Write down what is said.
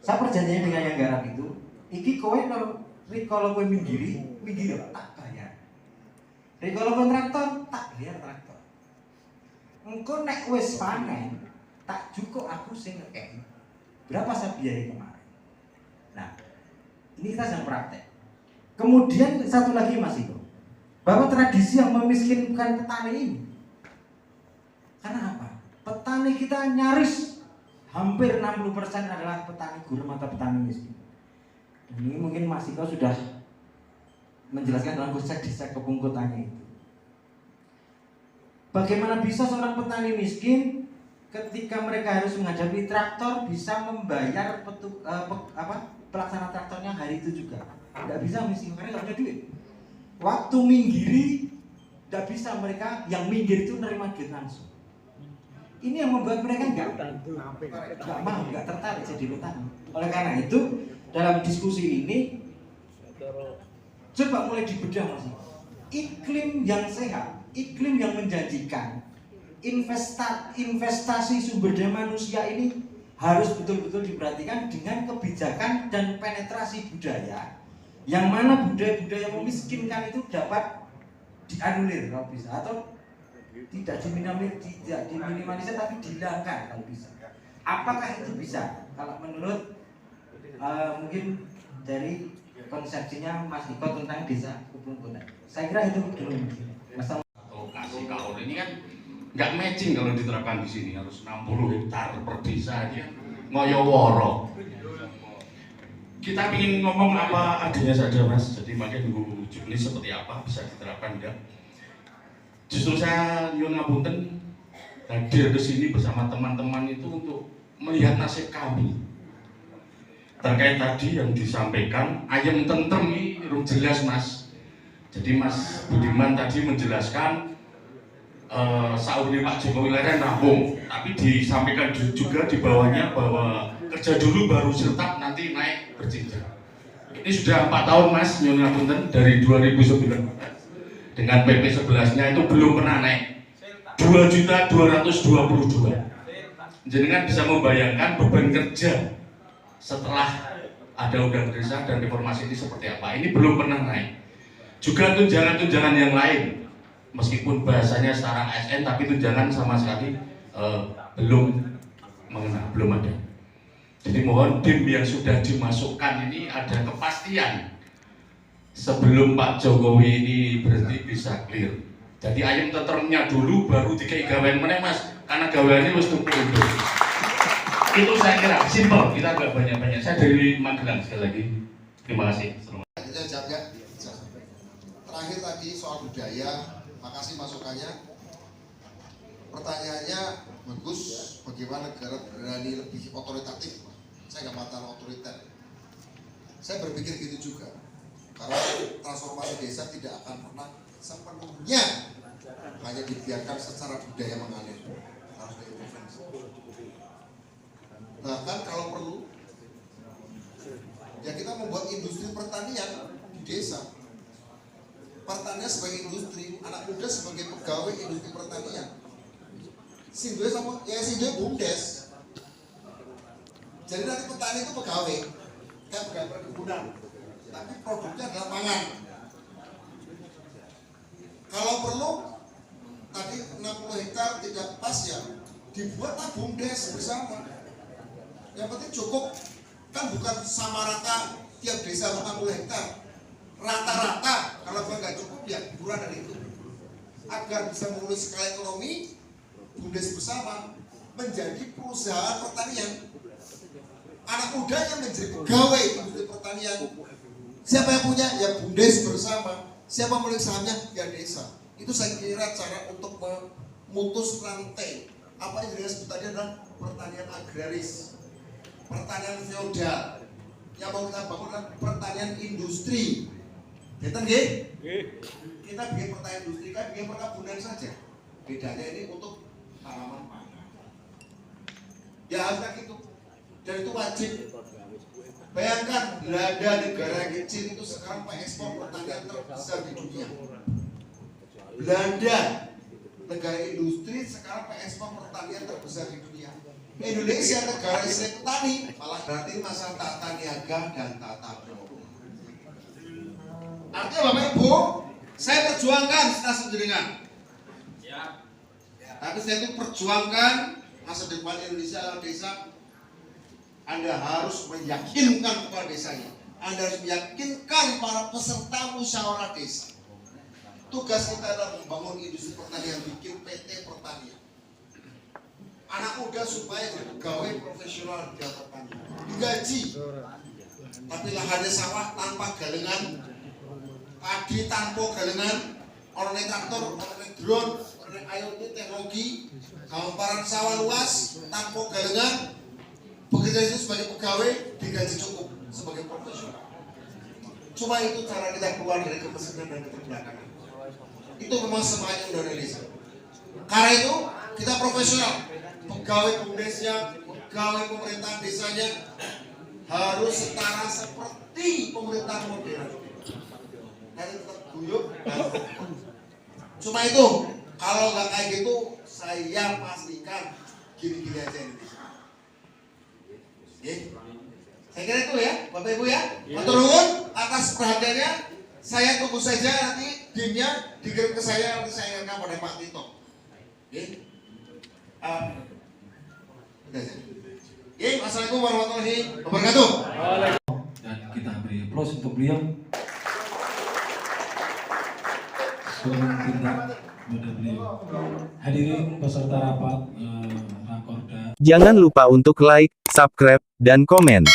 Saya perjanjian dengan yang garap itu, iki kowe kalau kowe minggiri tak bayar. Kalau kowe traktor tak bayar traktor. Engko nek wis panen, tak cukup aku sing ngekeki. Berapa saya biayai kemarin? Nah, ini kita sedang praktek. Kemudian satu lagi Mas Iko, bahwa tradisi yang memiskinkan petani ini. Karena apa? Petani kita nyaris hampir 60% adalah petani gurem atau petani miskin. Dan ini mungkin Mas Iko sudah menjelaskan dalam konsep desa kepungkutannya itu. Bagaimana bisa seorang petani miskin ketika mereka harus menghadapi traktor bisa membayar pelaksana traktornya hari itu juga? Tidak bisa miskin karena nggak punya duit. Waktu minggiri tidak bisa, mereka yang minggir itu nerima duit langsung. Ini yang membuat mereka nggak mau, nggak tertarik jadi petani. Oleh karena itu dalam diskusi ini coba mulai dibedah Mas. Iklim yang sehat, iklim yang menjanjikan, investasi sumber daya manusia ini harus betul-betul diperhatikan dengan kebijakan dan penetrasi budaya, yang mana budaya-budaya memiskinkan itu dapat dianulir kalau bisa, atau tidak diminimalisir tapi dihilangkan kalau bisa. Apakah itu bisa? Kalau menurut mungkin dari konsepsinya Mas Iko tentang desa kepungkutan, saya kira itu dulu. Atau kasih kaur ini kan nggak matching kalau diterapkan di sini, harus 60 hektar per desa aja ngoyoworo. Kita ingin ngomong apa adanya saja Mas, jadi makin nunggu jenis seperti apa bisa diterapkan enggak. Justru saya nyuwun ngapunten hadir ke sini bersama teman-teman itu untuk melihat nasib kami. Terkait tadi yang disampaikan, ayam tentrem ini jelas Mas. Jadi Mas Budiman tadi menjelaskan saurnya Pak Jokowi leren rampung, tapi disampaikan juga di bawahnya bahwa kerja dulu baru sertap nanti naik berjenjang. Ini sudah 4 tahun Mas nyuwun ngapunten, dari 2009 dengan PP 11-nya itu belum pernah naik 2.222.000. Jenengan bisa membayangkan beban kerja setelah ada undang desa dan reformasi ini seperti apa. Ini belum pernah naik. Juga tunjangan-tunjangan yang lain, meskipun bahasanya sekarang ASN, tapi tunjangan sama sekali belum mengenal, belum ada. Jadi mohon tim yang sudah dimasukkan ini ada kepastian sebelum Pak Jokowi ini berhenti bisa clear. Jadi ayam tentremnya dulu baru dikai gawean meneh Mas, karena gaweannya wis tumpuk. Itu saya kira simpel, kita agak banyak-banyak. Saya dari Magelang sekali lagi. Terima kasih. Terakhir tadi soal budaya, makasih masukannya. Pertanyaannya bagus, bagaimana negara berani lebih otoritatif? Saya nggak mantan otoriter. Saya berpikir gitu juga, karena transformasi desa tidak akan pernah sepenuhnya hanya dibiarkan secara budaya mengalir, harus diintervensi. Bahkan kalau perlu, ya kita membuat industri pertanian di desa. Pertanian sebagai industri, anak muda sebagai pegawai industri pertanian. Sindwe sama ya sindwe bumdes. Jadi nanti petani itu pegawai, kayak pegawai perkebunan, tapi produknya adalah pangan. Kalau perlu, tadi 60 hektar tidak pas ya, dibuatlah bumdes bersama. Yang penting cukup, kan bukan sama rata tiap desa 60 hektar. Rata-rata, kalau nggak cukup ya kurang dari itu. Agar bisa mengurus skala ekonomi, bumdes bersama menjadi perusahaan pertanian. Anak muda yang menjadi pegawai industri pertanian. Siapa yang punya? Ya bumdes bersama. Siapa pemilik sahamnya? Ya desa. Itu saya kira cara untuk memutus rantai. Apa yang disebut tadi adalah pertanian agraris, pertanian feodal. Yang mau kita bangun adalah pertanian industri. Kita bikin pertanian industri, kan bikin perkebunan saja. Bedanya ini untuk tanaman pangan. Ya harusnya gitu. Dan itu wajib. Bayangkan Belanda, negara yang kecil itu sekarang pengekspor pertanian terbesar di dunia. Belanda, negara industri, sekarang pengekspor pertanian terbesar di dunia. Indonesia negara Islam petani, malah berarti masalah tata niaga dan tata kelola. Artinya Bapak Ibu, saya perjuangkan setelah jenengan. Tapi saya itu perjuangkan masa depan Indonesia adalah desa. Anda harus meyakinkan kepala desanya. Anda harus meyakinkan para peserta musyawarah desa. Tugas kita adalah membangun industri pertanian, bikin PT pertanian. Anak muda supaya jadi pegawai profesional di pertanian, digaji. Tapi lahannya sawah tanpa galengan, padi tanpa galengan, orang naik traktor, orang naik drone, orang naik IoT teknologi, hamparan sawah luas tanpa galengan, bekerja itu sebagai pegawai digaji cukup sebagai profesional. Cuma itu cara kita keluar dari kemiskinan dan keterbelakangan. Itu memang semuanya Indonesia. Karena itu kita profesional, pegawai bumdesnya, pegawai pemerintahan desanya harus setara seperti pemerintahan modern. Nanti tetap guyup. Cuma itu, kalau nggak kayak gitu, saya pastikan gini-gini aja Indonesia. Saya kira itu ya, Bapak Ibu ya. Matur nuwun atas perhatiannya. Saya tunggu saja nanti dimnya dikirim ke saya, nanti saya ingatkan pada Pak Tito. Assalamualaikum warahmatullahi wabarakatuh. Dan kita beri aplaus untuk beliau. Sebelum kita kepada beliau. Hadirin peserta rapat Rakorda. Jangan lupa untuk like, subscribe, dan komen.